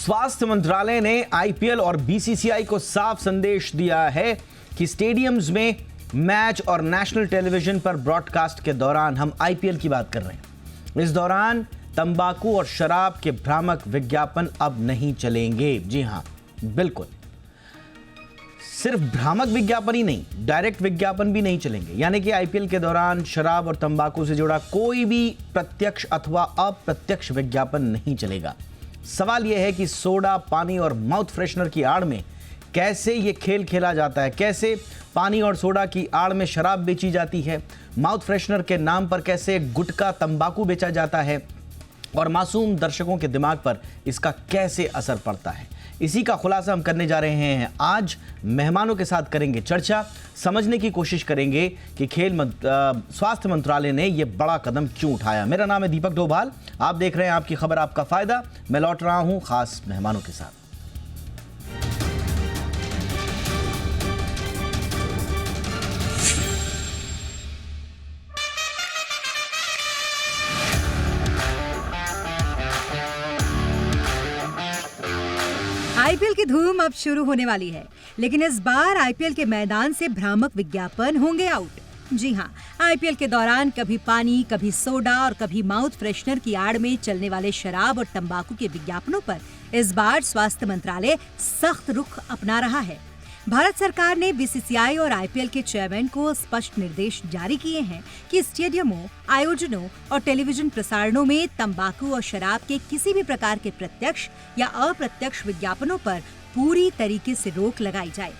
स्वास्थ्य मंत्रालय ने आईपीएल और बीसीसीआई को साफ संदेश दिया है कि स्टेडियम्स में मैच और नेशनल टेलीविजन पर ब्रॉडकास्ट के दौरान, हम आईपीएल की बात कर रहे हैं, इस दौरान तंबाकू और शराब के भ्रामक विज्ञापन अब नहीं चलेंगे। जी हां, बिल्कुल, सिर्फ भ्रामक विज्ञापन ही नहीं, डायरेक्ट विज्ञापन भी नहीं चलेंगे। यानी कि आईपीएल के दौरान शराब और तंबाकू से जुड़ा कोई भी प्रत्यक्ष अथवा अप्रत्यक्ष विज्ञापन नहीं चलेगा। सवाल यह है कि सोडा, पानी और माउथ फ्रेशनर की आड़ में कैसे ये खेल खेला जाता है, कैसे पानी और सोडा की आड़ में शराब बेची जाती है, माउथ फ्रेशनर के नाम पर कैसे गुटखा, तंबाकू बेचा जाता है और मासूम दर्शकों के दिमाग पर इसका कैसे असर पड़ता है। इसी का खुलासा हम करने जा रहे हैं। आज मेहमानों के साथ करेंगे चर्चा, समझने की कोशिश करेंगे कि स्वास्थ्य मंत्रालय ने यह बड़ा कदम क्यों उठाया। मेरा नाम है दीपक डोभाल, आप देख रहे हैं आपकी खबर आपका फायदा। मैं लौट रहा हूं खास मेहमानों के साथ। आईपीएल की धूम अब शुरू होने वाली है, लेकिन इस बार आईपीएल के मैदान से भ्रामक विज्ञापन होंगे आउट। जी हां, आईपीएल के दौरान कभी पानी, कभी सोडा और कभी माउथ फ्रेशनर की आड़ में चलने वाले शराब और तंबाकू के विज्ञापनों पर इस बार स्वास्थ्य मंत्रालय सख्त रुख अपना रहा है। भारत सरकार ने बीसीसीआई और आईपीएल के चेयरमैन को स्पष्ट निर्देश जारी किए हैं कि स्टेडियमों, आयोजनों और टेलीविजन प्रसारणों में तंबाकू और शराब के किसी भी प्रकार के प्रत्यक्ष या अप्रत्यक्ष विज्ञापनों पर पूरी तरीके से रोक लगाई जाए।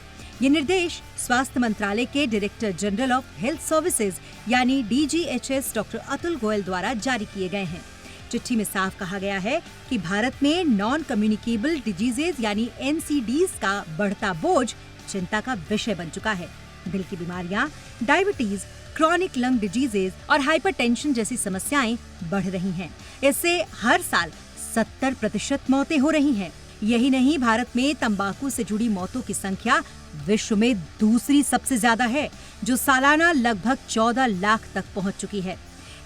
ये निर्देश स्वास्थ्य मंत्रालय के director general of health services यानी डीजीएचएस डॉक्टर अतुल गोयल द्वारा जारी किए गए हैं। चिट्ठी में साफ कहा गया है कि भारत में नॉन कम्युनिकेबल डिजीजेज यानी एनसीडीज का बढ़ता बोझ चिंता का विषय बन चुका है। दिल की बीमारियां, डायबिटीज, क्रॉनिक लंग डिजीजेज और हाइपरटेंशन जैसी समस्याएं बढ़ रही हैं। इससे हर साल 70% मौतें हो रही हैं। यही नहीं, भारत में तंबाकू से जुड़ी मौतों की संख्या विश्व में दूसरी सबसे ज्यादा है, जो सालाना लगभग 14 लाख तक पहुंच चुकी है।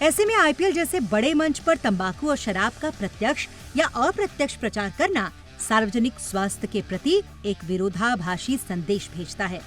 ऐसे में आईपीएल जैसे बड़े मंच पर तंबाकू और शराब का प्रत्यक्ष या अप्रत्यक्ष प्रचार करना सार्वजनिक स्वास्थ्य के प्रति एक विरोधाभासी संदेश भेजता है।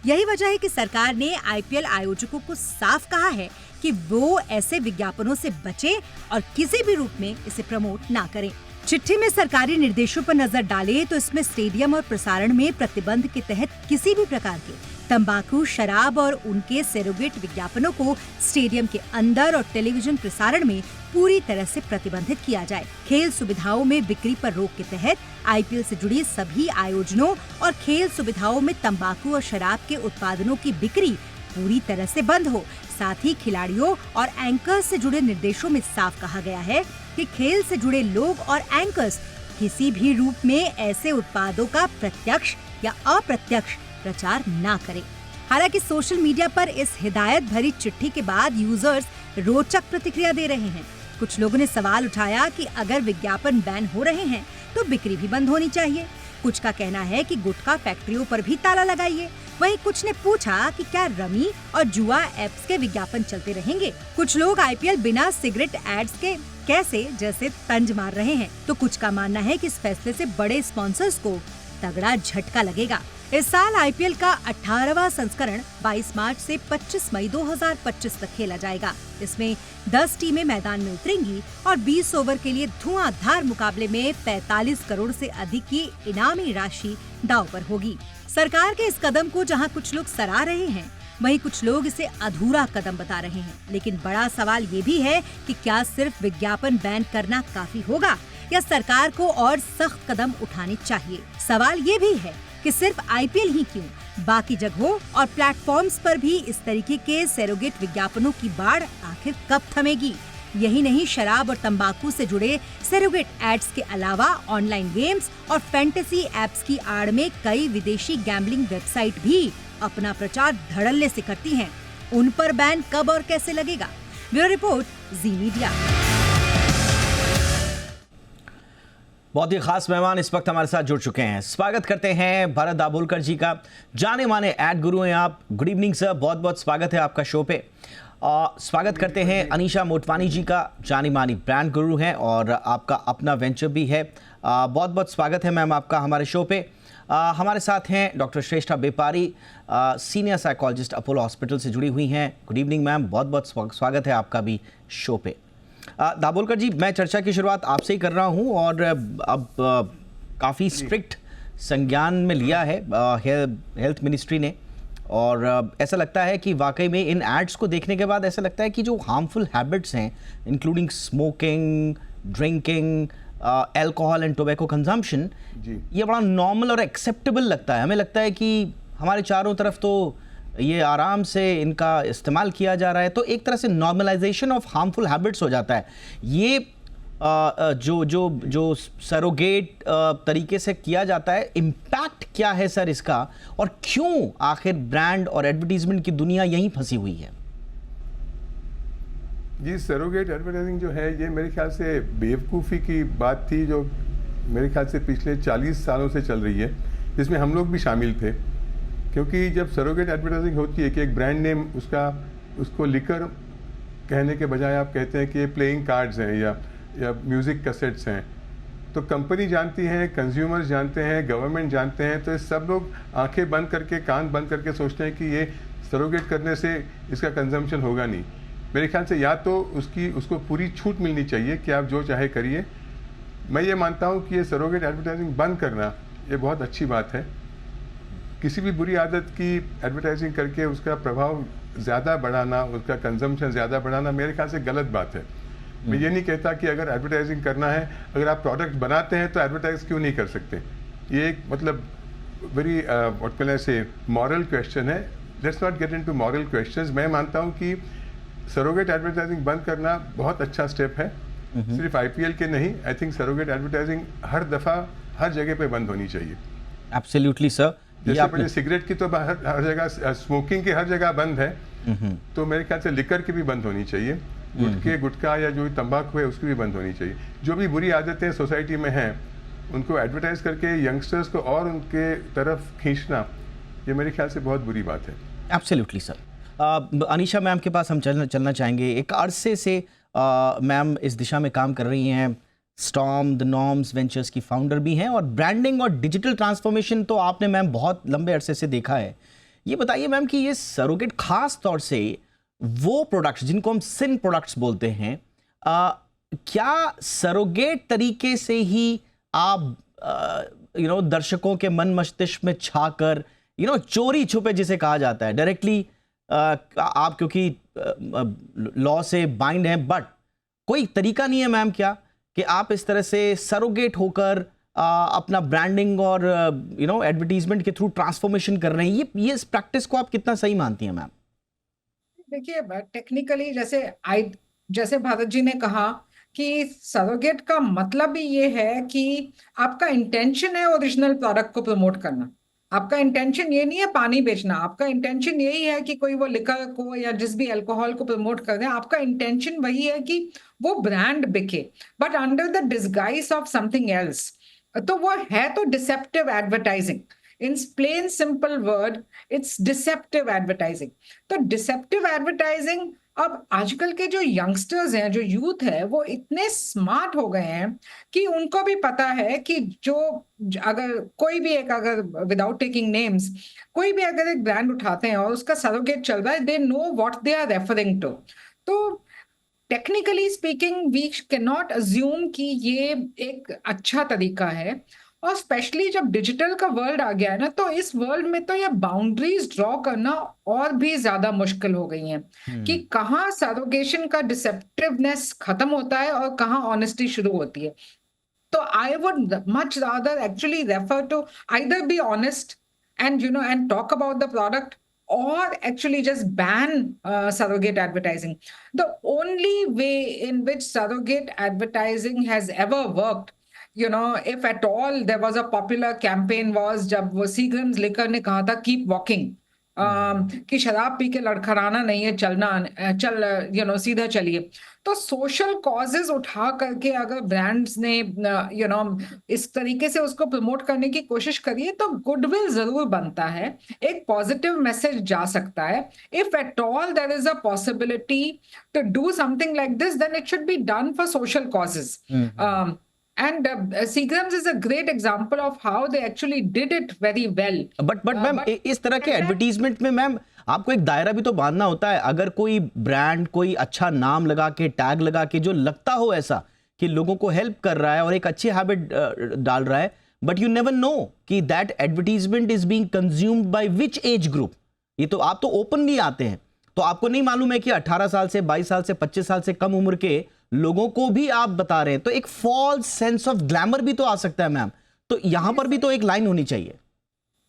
यही वजह है कि सरकार ने आईपीएल आयोजकों को साफ कहा है कि वो ऐसे विज्ञापनों से बचें और किसी भी रूप में इसे प्रमोट ना करें। चिट्ठी में सरकारी निर्देशों पर नजर डालें तो इसमें स्टेडियम और प्रसारण में प्रतिबंध के तहत किसी भी प्रकार के तंबाकू, शराब और उनके सरोगेट विज्ञापनों को स्टेडियम के अंदर और टेलीविजन प्रसारण में पूरी तरह से प्रतिबंधित किया जाए। खेल सुविधाओं में बिक्री पर रोक के तहत आईपीएल से जुड़ी सभी आयोजनों और खेल सुविधाओं में तंबाकू और शराब के उत्पादनों की बिक्री पूरी तरह से बंद हो। साथ ही खिलाड़ियों और एंकर्स से जुड़े निर्देशों में साफ कहा गया है कि खेल से जुड़े लोग और एंकर्स किसी भी रूप में ऐसे उत्पादों का प्रत्यक्ष या अप्रत्यक्ष प्रचार ना करें। हालांकि सोशल मीडिया पर इस हिदायत भरी चिट्ठी के बाद यूजर्स रोचक प्रतिक्रिया दे रहे हैं। कुछ लोगों ने सवाल उठाया कि अगर विज्ञापन बैन हो रहे हैं तो बिक्री भी बंद होनी चाहिए। कुछ का कहना है कि गुटखा फैक्ट्रियों पर भी ताला लगाइए। वहीं कुछ ने पूछा कि क्या रमी और जुआ एप्स के विज्ञापन चलते रहेंगे। कुछ लोग आईपीएल बिना सिगरेट एड्स के कैसे जैसे तंज मार रहे हैं। तो कुछ का मानना है कि इस फैसले से बड़े स्पॉन्सर्स को तगड़ा झटका लगेगा। इस साल आईपीएल का 18वां संस्करण 22 मार्च से 25 मई 2025 तक खेला जाएगा। इसमें 10 टीमें मैदान में उतरेंगी और 20 ओवर के लिए धुआंधार मुकाबले में 45 करोड़ से अधिक की इनामी राशि दांव पर होगी। सरकार के इस कदम को जहां कुछ लोग सराह रहे हैं, वहीं कुछ लोग इसे अधूरा कदम बता रहे हैं। लेकिन बड़ा सवाल ये भी है कि क्या सिर्फ विज्ञापन बैन करना काफी होगा या सरकार को और सख्त कदम उठाने चाहिए। सवाल ये भी है कि सिर्फ आईपीएल ही क्यों, बाकी जगहों और प्लेटफॉर्म्स पर भी इस तरीके के सरोगेट विज्ञापनों की बाढ़ आखिर कब थमेगी। यही नहीं, शराब और तंबाकू से जुड़े सरोगेट एड्स के अलावा ऑनलाइन गेम्स और फैंटेसी एप्स की आड़ में कई विदेशी गैम्बलिंग वेबसाइट भी अपना प्रचार धड़ल्ले से करती हैं। उन पर बैन कब और कैसे लगेगा? ब्यूरो रिपोर्ट, जी मीडिया। बहुत ही खास मेहमान इस वक्त हमारे साथ जुड़ चुके हैं। स्वागत करते हैं भरत दाभोलकर जी का। जाने माने एड गुरु हैं आप। गुड इवनिंग सर, बहुत बहुत स्वागत है आपका शो पे। स्वागत करते हैं अनीशा मोटवानी जी का, जानी मानी ब्रांड गुरु हैं और आपका अपना वेंचर भी है बहुत बहुत स्वागत है मैम आपका हमारे शो पे। हमारे साथ हैं डॉक्टर श्रेष्ठा बेपारी, सीनियर साइकोलॉजिस्ट अपोलो हॉस्पिटल से जुड़ी हुई हैं। गुड इवनिंग मैम, बहुत बहुत स्वागत है आपका भी शो पे। दाभोलकर जी, मैं चर्चा की शुरुआत आपसे ही कर रहा हूं और अब काफ़ी स्ट्रिक्ट संज्ञान में लिया है हेल्थ मिनिस्ट्री ने, और ऐसा लगता है कि वाकई में इन एड्स को देखने के बाद ऐसा लगता है कि जो हार्मफुल हैबिट्स हैं including smoking, drinking, alcohol and tobacco consumption, ये बड़ा नॉर्मल और एक्सेप्टेबल लगता है। हमें लगता है कि हमारे चारों तरफ तो ये आराम से इनका इस्तेमाल किया जा रहा है, तो एक तरह से नॉर्मलाइजेशन ऑफ हार्मफुल हैबिट्स हो जाता है। ये जो सरोगेट तरीके से किया जाता है, इम्पैक्ट क्या है सर इसका, और क्यों आखिर ब्रांड और एडवर्टीजमेंट की दुनिया यहीं फंसी हुई है? जी, सरोगेट एडवर्टाइजिंग जो है ये मेरे ख्याल से बेवकूफ़ी की बात थी, जो मेरे ख्याल से पिछले 40 सालों से चल रही है, जिसमें हम लोग भी शामिल थे। क्योंकि जब सरोगेट एडवर्टाइजिंग होती है कि एक ब्रांड नेम उसको लिकर कहने के बजाय आप कहते हैं कि ये प्लेइंग कार्ड्स हैं या म्यूज़िक कैसेट्स हैं, तो कंपनी जानती है, कंज्यूमर्स जानते हैं, गवर्नमेंट जानते हैं, तो सब लोग आंखें बंद करके, कान बंद करके सोचते हैं कि ये सरोगेट करने से इसका कंजम्पशन होगा नहीं। मेरे ख्याल से या तो उसको पूरी छूट मिलनी चाहिए कि आप जो चाहे करिए। मैं ये मानता हूँ कि ये सरोगेट एडवर्टाइजिंग बंद करना ये बहुत अच्छी बात है। किसी भी बुरी आदत की एडवर्टाइजिंग करके उसका प्रभाव ज़्यादा बढ़ाना, उसका कंजम्पशन ज़्यादा बढ़ाना मेरे ख्याल से गलत बात है। मैं ये नहीं कहता कि अगर एडवर्टाइजिंग करना है, अगर आप प्रोडक्ट बनाते हैं तो एडवर्टाइज क्यों नहीं कर सकते। ये एक मतलब वेरी व्हाट कैन आई से मॉरल क्वेश्चन है। Let's not get into moral questions. मैं मानता हूँ कि सरोगेट एडवर्टाइजिंग बंद करना बहुत अच्छा स्टेप है, सिर्फ आईपीएल के नहीं। आई थिंक सरोगेट एडवर्टाइजिंग हर दफ़ा हर जगह पे बंद होनी चाहिए। Absolutely sir. जैसे पहले सिगरेट की तो हर जगह, स्मोकिंग की हर जगह बंद है, तो मेरे ख्याल से लिकर की भी बंद होनी चाहिए, गुटखा या जो तंबाकू है उसकी भी बंद होनी चाहिए। जो भी बुरी आदतें सोसाइटी में हैं उनको एडवर्टाइज करके यंगस्टर्स को और उनके तरफ खींचना, ये मेरे ख्याल से बहुत बुरी बात है। Absolutely sir. अनीशा मैम के पास हम चलना चाहेंगे। एक अरसे से मैम इस दिशा में काम कर रही हैं, स्टॉर्म द नॉर्म्स वेंचर्स की फाउंडर भी हैं, और ब्रांडिंग और डिजिटल ट्रांसफॉर्मेशन तो आपने मैम बहुत लंबे अरसे से देखा है। ये बताइए मैम कि ये सरोगेट खास तौर से वो प्रोडक्ट्स जिनको हम सिन प्रोडक्ट्स बोलते हैं, क्या सरोगेट तरीके से ही आप दर्शकों के मन मस्तिष्क में छाकर चोरी छुपे जिसे कहा जाता है, डायरेक्टली आप क्योंकि लॉ से बाइंड हैं, बट कोई तरीका नहीं है मैम क्या कि आप इस तरह से सरोगेट होकर अपना ब्रांडिंग और एडवर्टीजमेंट के थ्रू ट्रांसफॉर्मेशन कर रहे हैं? ये इस प्रैक्टिस को आप कितना सही मानती हैं मैम? देखिए, टेक्निकली जैसे भारत जी ने कहा कि सरोगेट का मतलब ही ये है कि आपका इंटेंशन है ओरिजिनल प्रोडक्ट को प्रमोट करना। आपका इंटेंशन ये नहीं है पानी बेचना, आपका इंटेंशन यही है कि कोई वो लिकर को या जिस भी अल्कोहल को प्रमोट कर रहे हैं, आपका इंटेंशन वही है कि वो ब्रांड बिके, but under the disguise of something else. तो वो है तो deceptive advertising. In plain simple word, it's deceptive advertising. तो deceptive advertising, अब आजकल के जो यंगस्टर्स हैं, जो यूथ है, वो इतने स्मार्ट हो गए हैं कि उनको भी पता है कि अगर कोई भी एक, अगर विदाउट टेकिंग नेम्स, कोई भी अगर एक ब्रांड उठाते हैं और उसका सरोगेट चल रहा है, they know what they are referring to. तो technically speaking we can not assume कि ये एक अच्छा तरीका है। और स्पेशली जब डिजिटल का वर्ल्ड आ गया है ना, तो इस वर्ल्ड में तो ये बाउंड्रीज ड्रॉ करना और भी ज्यादा मुश्किल हो गई हैं कि कहाँ सरोगेशन का डिसेप्टिवनेस खत्म होता है और कहाँ ऑनेस्टी शुरू होती है। तो I would much rather actually refer to either be honest and talk about the product, or actually just ban surrogate advertising. The only way in which surrogate advertising has ever worked, if at all there was a popular campaign, was जब वो Seagram's liquor ने कहा था keep walking, कि शराब P के लड़खड़ाना नहीं है, चल सीधा चलिए। तो सोशल कॉजेज उठा करके अगर ब्रांड्स ने इस तरीके से उसको प्रमोट करने की कोशिश करी है, तो गुडविल जरूर बनता है, एक पॉजिटिव मैसेज जा सकता है। If at all there is a possibility to do something like this, then it should be done for social causes. And Seagram's is a great example of how they actually did it very well. But ma'am इस तरह के advertisement में ma'am आपको एक दायरा भी तो बांधना होता है। अगर कोई ब्रांड कोई अच्छा नाम लगा के टैग लगा के जो लगता हो ऐसा कि लोगों को हेल्प कर रहा है और एक अच्छी हैबिट डाल रहा है, बट यू नेवर नो कि that advertisement is being consumed by which age group. ये तो आप तो ओपनली आते हैं, तो आपको नहीं मालूम है कि 18 साल से 22 साल से 25 साल से कम उम्र के लोगों को भी आप बता रहे हैं, तो एक फॉल्स सेंस ऑफ ग्लैमर भी तो आ सकता है मैम। तो यहां पर भी तो एक लाइन होनी चाहिए।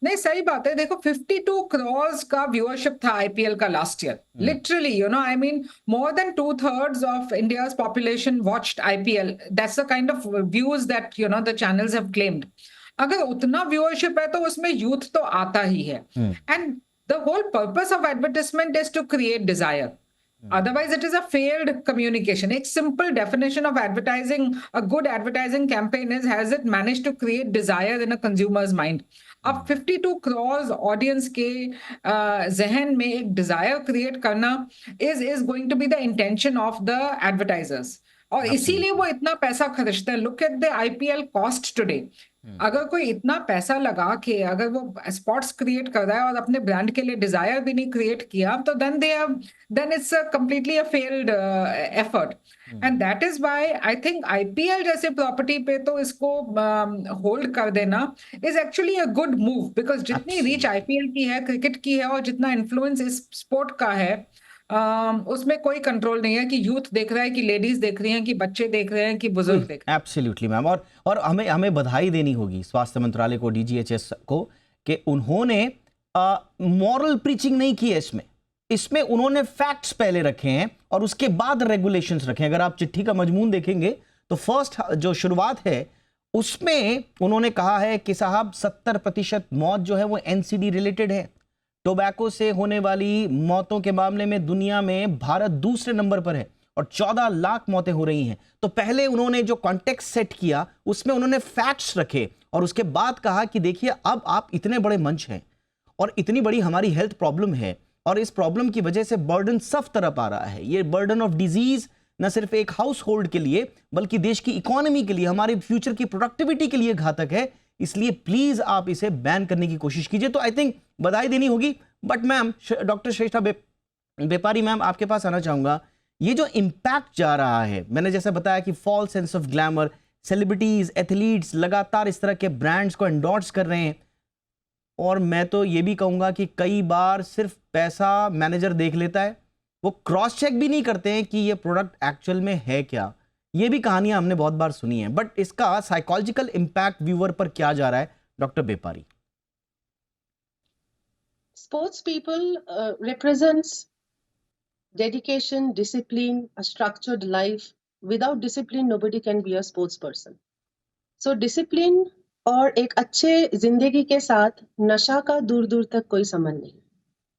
नहीं, सही बात है। देखो 52 crores का व्यूअरशिप था आईपीएल का last year. Literally I mean more than 2/3 of India's population watched IPL. That's the kind of views that the channels have claimed. अगर उतना व्यूअरशिप है तो उसमें यूथ तो आता ही है। And the whole purpose of advertisement is to create desire, otherwise it is a failed communication. A simple definition of advertising, a good advertising campaign is, has it managed to create desire in a consumer's mind? अब 52 crores audience के जहन में एक desire create करना is going to be the intention of the advertisers. और इसीलिए वो इतना पैसा खर्चते हैं। Look at the IPL cost today. अगर कोई इतना पैसा लगा के अगर वो स्पॉट्स क्रिएट कर रहा है और अपने ब्रांड के लिए डिजायर भी नहीं क्रिएट किया, तो then it's completely a failed effort. And that is why I think IPL जैसे प्रॉपर्टी पे तो इसको होल्ड कर देना is actually a good move, because जितनी रीच आईपीएल की है, क्रिकेट की है, और जितना इन्फ्लुएंस इस स्पोर्ट का है, उसमें कोई कंट्रोल नहीं है कि यूथ देख रहा है, कि लेडीज देख रही हैं, कि बच्चे देख रहे हैं, कि बुजुर्ग देख रहे हैं। Absolutely ma'am. और हमें बधाई देनी होगी स्वास्थ्य मंत्रालय को, डीजीएचएस को, कि उन्होंने मॉरल प्रीचिंग नहीं की है इसमें उन्होंने फैक्ट्स पहले रखे हैं और उसके बाद रेगुलेशंस रखे हैं। अगर आप चिट्ठी का मजमून देखेंगे तो फर्स्ट जो शुरुआत है उसमें उन्होंने कहा है कि साहब 70% मौत जो है वो एनसीडी रिलेटेड है। टोबैको से होने वाली मौतों के मामले में दुनिया में भारत दूसरे नंबर पर है और 14 लाख मौतें हो रही हैं। तो पहले उन्होंने जो कॉन्टेक्स्ट सेट किया उसमें उन्होंने फैक्ट्स रखे और उसके बाद कहा कि देखिए अब आप इतने बड़े मंच हैं और इतनी बड़ी हमारी हेल्थ प्रॉब्लम है और इस प्रॉब्लम की वजह से बर्डन सब तरफ आ रहा है। ये बर्डन ऑफ डिजीज न सिर्फ एक हाउस होल्ड के लिए बल्कि देश की इकोनॉमी के लिए, हमारे फ्यूचर की प्रोडक्टिविटी के लिए घातक है। इसलिए प्लीज आप इसे बैन करने की कोशिश कीजिए। तो आई थिंक बधाई देनी होगी। बट मैम, डॉक्टर श्रेष्ठा बेपारी मैम, आपके पास आना चाहूंगा। ये जो इम्पैक्ट जा रहा है, मैंने जैसे बताया कि false sense of glamour, celebrities, athletes लगातार इस तरह के ब्रांड्स को एंडोर्स कर रहे हैं और मैं तो ये भी कहूंगा कि कई बार सिर्फ पैसा मैनेजर देख लेता है, वो क्रॉस चेक भी नहीं करते हैं कि ये प्रोडक्ट एक्चुअल में है क्या। ये भी कहानियां हमने बहुत बार सुनी है। बट इसका साइकोलॉजिकल इम्पैक्ट व्यूअर पर क्या जा रहा है, डॉक्टर बेपारी? Sports people represents dedication, discipline, a structured life. Without discipline, nobody can be a sports person. So discipline और एक अच्छे जिंदगी के साथ नशा का दूर दूर तक कोई संबंध नहीं।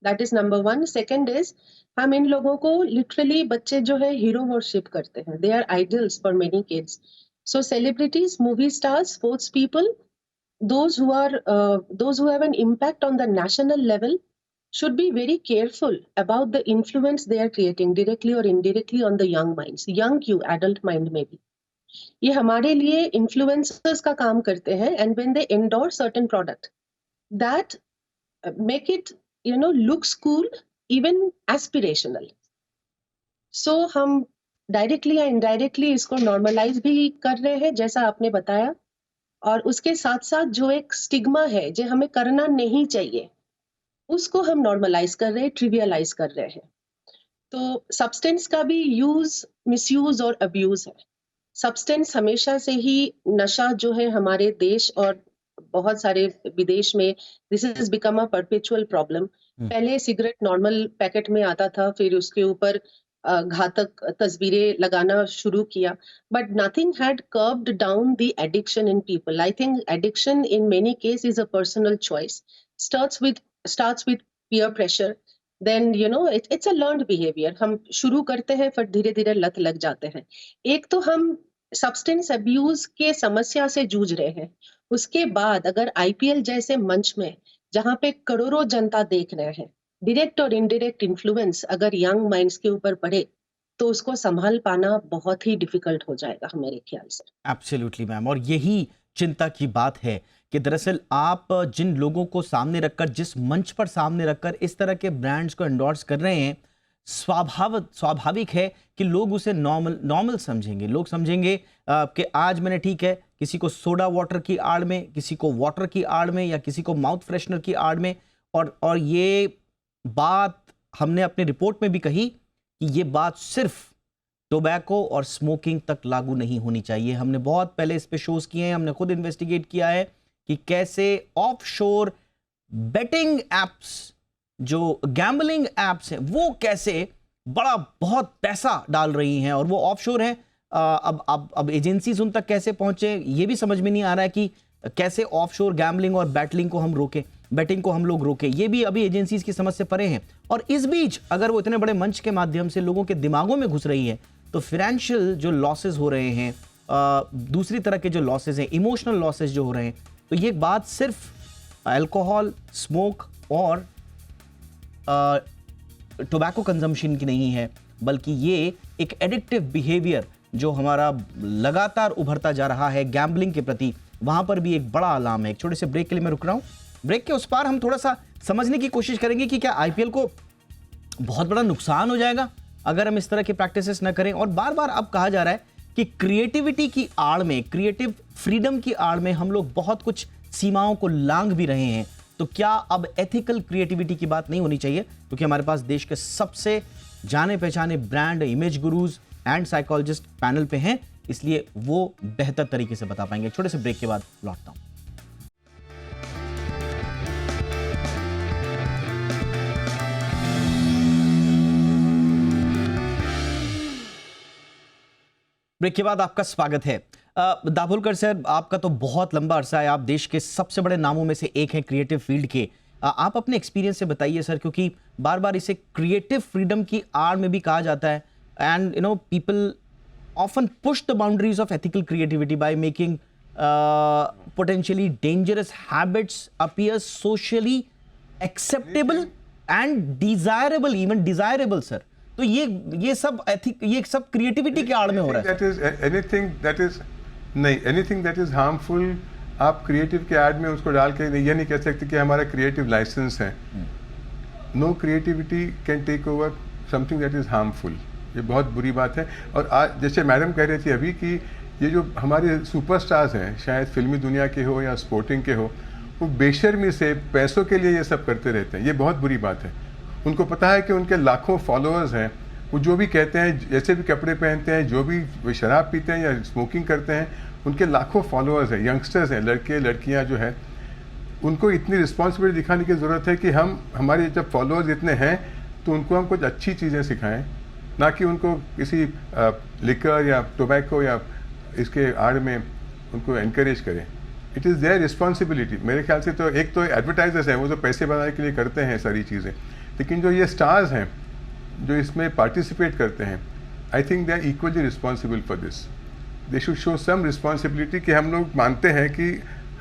That is number one. Second is हम इन लोगों को literally बच्चे जो है हीरो वर्शिप करते हैं। They are idols for many kids. So celebrities, movie stars, sports people, those who have an impact on the national level should be very careful about the influence they are creating directly or indirectly on the young minds, young क्यों, adult mind में भी। ये हमारे लिए influencers का काम करते हैं and when they endorse certain product that make it looks cool, even aspirational. So हम directly या indirectly इसको normalize भी कर रहे हैं जैसा आपने बताया, और उसके साथ साथ जो एक स्टिग्मा है जो हमें करना नहीं चाहिए उसको हम नॉर्मलाइज कर रहे हैं, ट्रिवियलाइज कर रहे हैं। तो सब्सटेंस का भी यूज, मिसयूज और अब्यूज है। सब्सटेंस हमेशा से ही, नशा जो है हमारे देश और बहुत सारे विदेश में this is become a perpetual problem. पहले सिगरेट नॉर्मल पैकेट में आता था, फिर उसके ऊपर घातक तस्वीरें लगाना शुरू किया, but nothing had curved down the addiction in people. I think addiction in many case is a personal choice, starts with peer pressure, then it's a learned behavior. हम शुरू करते हैं फिर धीरे धीरे लत लग जाते हैं। एक तो हम सब्सटेंस अब्यूज के समस्या से जूझ रहे हैं, उसके बाद अगर आईपीएल जैसे मंच में जहां पे करोड़ों जनता देख रहे हैं, डायरेक्ट और इनडायरेक्ट इन्फ्लुएंस अगर यंग माइंड्स के ऊपर पड़े तो उसको संभाल पाना बहुत ही डिफिकल्ट हो जाएगा मेरे ख्याल से। एब्सोल्युटली मैम, और यही चिंता की बात है कि दरअसल आप जिन लोगों को सामने रखकर, जिस मंच पर सामने रखकर इस तरह के ब्रांड्स को एंडोर्स कर रहे हैं, स्वाभाविक है कि लोग उसे नॉर्मल समझेंगे। लोग समझेंगे कि आज मैंने, ठीक है, किसी को सोडा वाटर की आड़ में, किसी को वाटर की आड़ में, या किसी को माउथ फ्रेशनर की आड़ में, और ये बात हमने अपनी रिपोर्ट में भी कही कि ये बात सिर्फ टोबैको और स्मोकिंग तक लागू नहीं होनी चाहिए। हमने बहुत पहले इस पे शोज किए हैं, हमने खुद इन्वेस्टिगेट किया है कि कैसे ऑफशोर बेटिंग एप्स, जो गैम्बलिंग एप्स हैं, वो कैसे बहुत पैसा डाल रही हैं, और वो ऑफशोर हैं। अब एजेंसीज उन तक कैसे पहुंचे, ये भी समझ में नहीं आ रहा है कि कैसे ऑफशोर गैम्बलिंग और बैटिंग को हम लोग रोके। ये भी अभी एजेंसीज की समझ से परे हैं। और इस बीच अगर वो इतने बड़े मंच के माध्यम से लोगों के दिमागों में घुस रही है, तो फाइनेंशियल जो लॉसेस हो रहे हैं, दूसरी तरह के जो लॉसेस हैं, इमोशनल लॉसेस जो हो रहे हैं, तो ये बात सिर्फ अल्कोहल, स्मोक और टोबैको कंजम्पशन की नहीं है, बल्कि ये एक एडिक्टिव बिहेवियर जो हमारा लगातार उभरता जा रहा है गैम्बलिंग के प्रति, वहां पर भी एक बड़ा अलार्म है। एक छोटे से ब्रेक के लिए मैं रुक रहा हूं। ब्रेक के उस पार हम थोड़ा सा समझने की कोशिश करेंगे कि क्या आईपीएल को बहुत बड़ा नुकसान हो जाएगा अगर हम इस तरह की प्रैक्टिसेस न करें। और बार बार अब कहा जा रहा है कि क्रिएटिविटी की आड़ में, क्रिएटिव फ्रीडम की आड़ में हम लोग बहुत कुछ सीमाओं को लांघ भी रहे हैं। तो क्या अब एथिकल क्रिएटिविटी की बात नहीं होनी चाहिए? क्योंकि हमारे पास देश के सबसे जाने पहचाने brand image gurus and psychologist panel पे हैं, इसलिए वो बेहतर तरीके से बता पाएंगे। छोटे से ब्रेक के बाद लौटता हूं। ब्रेक के बाद आपका स्वागत है। दाभोलकर सर, आपका तो बहुत लंबा अरसा है, आप देश के सबसे बड़े नामों में से एक हैं क्रिएटिव फील्ड के। आप अपने एक्सपीरियंस से बताइए सर, क्योंकि बार बार इसे क्रिएटिव फ्रीडम की आड़ में भी कहा जाता है, and people often push the boundaries of ethical creativity by making potentially dangerous habits appear socially acceptable and desirable, even desirable, sir. तो ये सब क्रिएटिविटी के आड़ में हो रहा है। एनीथिंग दैट इज हार्मफुल आप क्रिएटिव के आड़ में उसको डाल के ये नहीं कह सकते कि हमारा क्रिएटिव लाइसेंस है। No creativity can take over something that is harmful. ये बहुत बुरी बात है। और आज जैसे मैडम कह रही थी अभी कि ये जो हमारे सुपरस्टार्स हैं, शायद फिल्मी दुनिया के हो या स्पोर्टिंग के हो, वो बेशर्मी से पैसों के लिए ये सब करते रहते हैं। ये बहुत बुरी बात है। उनको पता है कि उनके लाखों फॉलोअर्स हैं, वो जो भी कहते हैं, जैसे भी कपड़े पहनते हैं, जो भी शराब पीते हैं या स्मोकिंग करते हैं, उनके लाखों फॉलोअर्स हैं, यंगस्टर्स हैं, लड़के लड़कियाँ जो है, उनको इतनी रिस्पॉन्सिबिलिटी दिखाने की ज़रूरत है कि हमारे जब फॉलोअर्स इतने हैं तो उनको हम कुछ अच्छी चीज़ें सिखाएं, ना कि उनको किसी लिकर या टोबैको या इसके आड़ में उनको एनकरेज करें। It is their responsibility. मेरे ख्याल से तो एक तो एडवर्टाइजर्स हैं, वो तो पैसे बनाने के लिए करते हैं सारी चीज़ें, लेकिन जो ये स्टार्स हैं जो इसमें पार्टिसिपेट करते हैं, I think they are equally responsible for this. They should show some responsibility कि हम लोग मानते हैं कि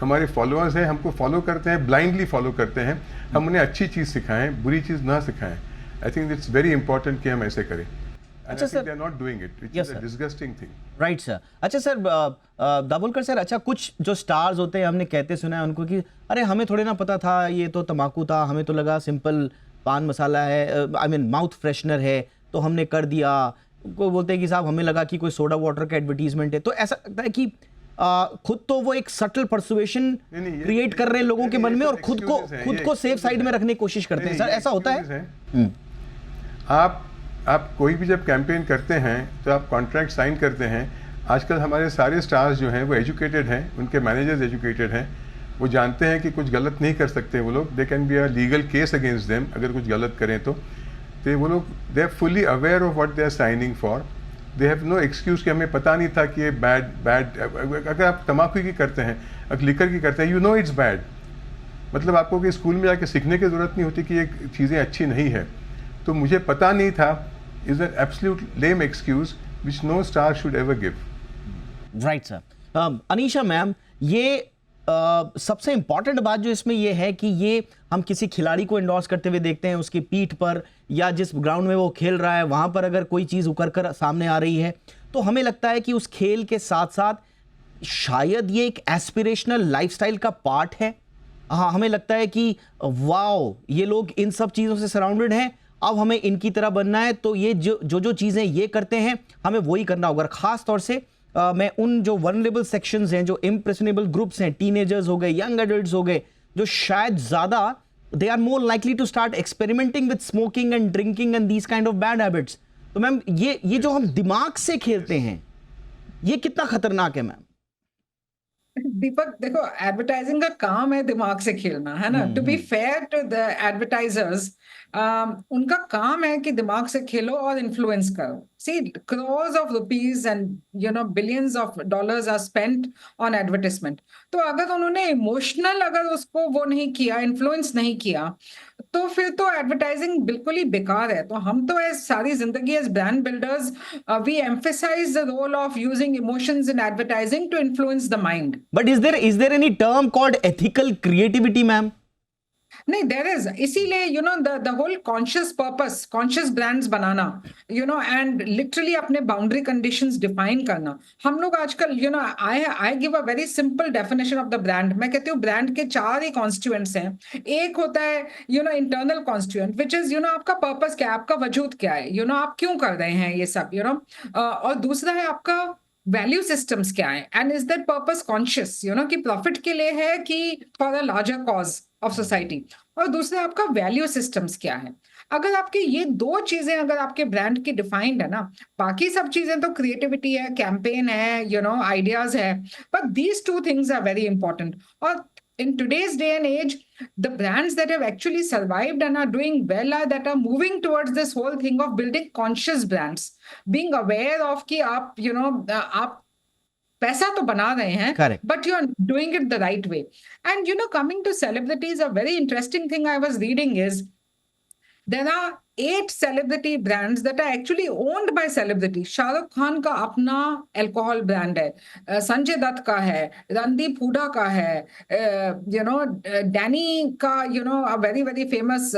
हमारे फॉलोअर्स हैं, हमको फॉलो करते हैं, ब्लाइंडली फॉलो करते हैं, हम उन्हें अच्छी चीज़ सिखाएं, बुरी चीज़ ना सिखाएं। I think it's very important कि हम ऐसे करें। अच्छा sir, they are not doing it, which is a disgusting thing. Right sir. अच्छा सर, दाभोलकर सर, अच्छा कुछ जो स्टार्स होते हैं, हमने कहते सुना है उनको कि अरे हमें थोड़ी ना पता था ये तो तम्बाकू था, हमें तो लगा सिंपल पान मसाला है, आई मीन माउथ फ्रेशनर है, तो हमने कर दिया। कोई बोलते हैं कि साहब हमें लगा कि कोई सोडा वाटर का एडवर्टीजमेंट है। तो ऐसा लगता है कि खुद तो वो एक सटल परसुएशन क्रिएट कर रहे हैं लोगों के मन में, और खुद को सेफ साइड में रखने की कोशिश करते हैं। सर ऐसा होता है? आप कोई भी जब कैंपेन करते हैं तो आप कॉन्ट्रैक्ट साइन करते हैं। आजकल हमारे सारे स्टार्स जो हैं वो एजुकेटेड हैं, उनके मैनेजर्स एजुकेटेड हैं, वो जानते हैं कि कुछ गलत नहीं कर सकते वो लोग। They can be a legal case against them अगर कुछ गलत करें तो वो लोग they are fully aware of what they are signing for. They have no excuse कि हमें पता नहीं था कि ये बैड। अगर आप तम्बाकू की करते हैं, अगर लिकर की करते हैं, यू नो इट्स बैड। मतलब आपको कि स्कूल में जाके सीखने की ज़रूरत नहीं होती कि ये चीज़ें अच्छी नहीं है। तो मुझे पता नहीं था is an absolute lame excuse which no star should ever give. Right sir. Anisha ma'am, ये सबसे इंपॉर्टेंट बात जो इसमें ये है कि ये हम किसी खिलाड़ी को एंडोर्स करते हुए देखते हैं उसकी पीठ पर, या जिस ग्राउंड में वो खेल रहा है वहां पर अगर कोई चीज उकर कर सामने आ रही है तो हमें लगता है कि उस खेल के साथ साथ शायद ये एक एस्पिरेशनल लाइफस्टाइल का पार्ट है। हाँ, हमें लगता है कि वाओ, ये लोग इन सब चीजों से सराउंडेड हैं, अब हमें इनकी तरह बनना है, तो ये जो चीजें ये करते हैं हमें वही करना होगा। खास तौर से मैं उन जो वल्नरेबल सेक्शंस हैं, जो इम्प्रेशनेबल ग्रुप्स हैं, टीनेजर्स हो गए, यंग एडल्ट्स हो गए, जो शायद ज्यादा they are more likely to start experimenting with smoking and drinking and these kind of bad habits. तो मैम ये जो हम दिमाग से खेलते हैं ये कितना खतरनाक है मैम? दीपक देखो, एडवर्टाइजिंग का काम है दिमाग से खेलना, है ना। To be fair to the advertisers, उनका काम है कि दिमाग से खेलो और इन्फ्लुएंस करो। सी, crores of rupees and billions of dollars are spent on advertisement. तो अगर उन्होंने इमोशनल अगर उसको वो नहीं किया, इन्फ्लुएंस नहीं किया, तो फिर तो एडवर्टाइजिंग बिल्कुल ही बेकार है। तो हम तो एज सारी जिंदगी as brand builders we emphasize the role of using emotions in advertising to influence the mind. But is there any term called ethical creativity ma'am? नहीं, देयर इज। इसीलिए the whole conscious purpose, conscious brands बनाना, and literally अपने boundary conditions define करना। हम लोग आजकल I give a very simple definition of the brand. मैं कहती हूँ ब्रांड के 4 ही कॉन्स्टिट्यूएंट्स हैं। एक होता है इंटरनल कॉन्स्टिट्यूएंट, विच इज आपका पर्पस क्या है, आपका वजूद क्या है, आप क्यों कर रहे हैं ये सब, और दूसरा है आपका वैल्यू सिस्टम्स क्या है, and is that purpose conscious, कि प्रॉफिट के लिए है कि for a larger cause of society, और दूसरा आपका वैल्यू सिस्टम्स क्या है। अगर आपके ये 2 चीजें अगर आपके ब्रांड की डिफाइंड है ना, बाकी सब चीजें तो क्रिएटिविटी है, कैंपेन है, आइडियाज है, but these 2 things are very important. और in today's day and age, the brands that have actually survived and are doing well are that are moving towards this whole thing of building conscious brands, being aware of कि आप आप पैसा तो बना रहे हैं, Correct. but you are doing it the right way. And coming to celebrities, a very interesting thing I was reading is there are 8 celebrity brands that are actually owned by celebrities. Shahrukh Khan का अपना alcohol brand है, संजय दत्त का है, रणदीप हुडा का है, Danny का a very very famous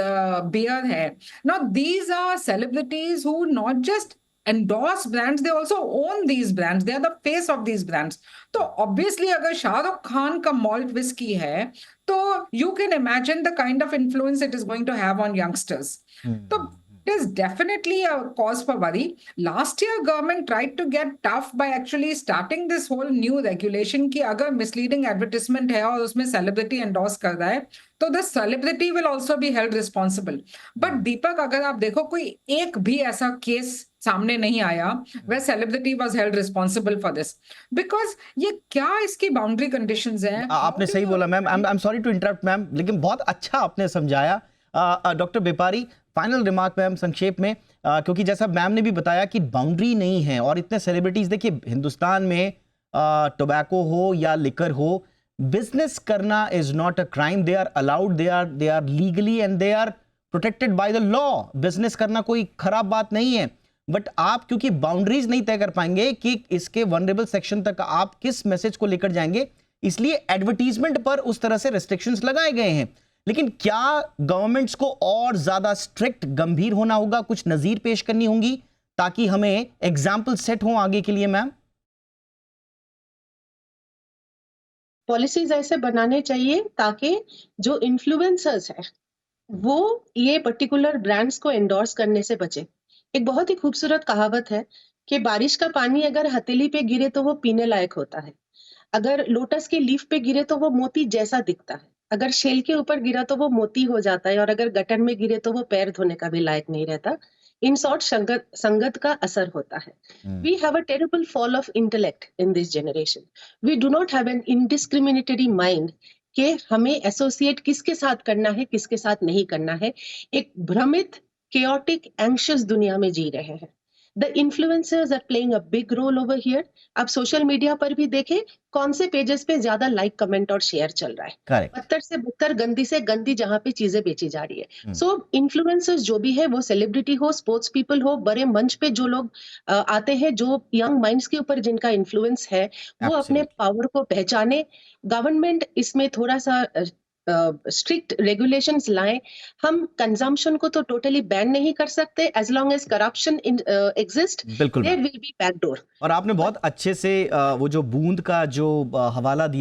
beer है. Now these are celebrities who not just endorse brands, they also own these brands. They are the face of these brands. तो obviously अगर शाहरुख खान का malt whiskey है, तो you can imagine the kind of influence it is going to have on youngsters. So it is definitely a cause for worry. Last year, government tried to get tough by actually starting this whole new regulation कि अगर misleading advertisement है और उसमें celebrity endorse कर रहा है, तो the celebrity will also be held responsible. But दीपक, अगर आप देखो कोई एक भी ऐसा केस सामने नहीं आया where celebrity was held responsible for this, because ये क्या इसकी बाउंड्री कंडीशंस हैं। आपने सही बोला ma'am, I am sorry to interrupt ma'am, लेकिन बहुत अच्छा आपने समझाया। डॉक्टर बेपारी, फाइनल रिमार्क मैम संक्षेप में, क्योंकि जैसा मैम ने भी बताया कि बाउंड्री नहीं है और इतने सेलिब्रिटीज, देखिए हिंदुस्तान में टोबैको हो या लिकर हो, बिजनेस करना is not a crime, they are allowed, they are legally and they are protected by the law. Business करना कोई खराब बात नहीं है, बट आप क्योंकि बाउंड्रीज नहीं तय कर पाएंगे कि इसके वनरेबल सेक्शन तक आप किस मैसेज को लेकर जाएंगे, इसलिए एडवर्टीजमेंट पर उस तरह से रेस्ट्रिक्शंस लगाए गए हैं। लेकिन क्या गवर्नमेंट्स को और ज्यादा स्ट्रिक्ट, गंभीर होना होगा, कुछ नजीर पेश करनी होंगी ताकि हमें एग्जाम्पल सेट हो आगे के लिए? मैम, पॉलिसीज ऐसे बनाने चाहिए ताकि जो इन्फ्लुएंसर्स है वो ये पर्टिकुलर ब्रांड्स को एंडोर्स करने से बचे। एक बहुत ही खूबसूरत कहावत है कि बारिश का पानी अगर हथेली पे गिरे तो वो पीने लायक होता है, अगर लोटस के लीफ पे गिरे तो वो मोती जैसा दिखता है, अगर शेल के ऊपर गिरा तो वो मोती हो जाता है, और अगर गटर में गिरे तो वो पैर धोने का भी लायक नहीं रहता। इन शॉर्ट, संगत का असर होता है। We have a terrible fall of intellect in this generation. We do not have an indiscriminatory mind कि हमें एसोसिएट किसके साथ करना है, किसके साथ नहीं करना है। एक भ्रमित, chaotic, anxious दुनिया में जी रहे हैं। The influencers are playing a big role over here. आप सोशल मीडिया पर भी देखें कौन से पेजेस पे ज्यादा लाइक, कमेंट और शेयर चल रहा है। करेक्ट। बदतर से बदतर, गंदी से गंदी जहां पे चीजें बेची जा रही है। सो इन्फ्लुएंसर्स जो भी है, वो सेलिब्रिटी हो, स्पोर्ट्स पीपल हो, बड़े मंच पे जो लोग आते हैं, जो यंग माइंड्स के ऊपर जिनका इन्फ्लुएंस है, वो अपने Absolutely. पावर को पहचाने। गवर्नमेंट इसमें थोड़ा सा स्ट्रिक्ट रेगुलेशंस लाएं। हम कंजम्पशन को तो टोटली बैन नहीं कर सकते, as long as corruption exist बिल्कुल there ma'am. Will be backdoor. और आपने बहुत अच्छे से वो जो बूंद का जो हवाला दिया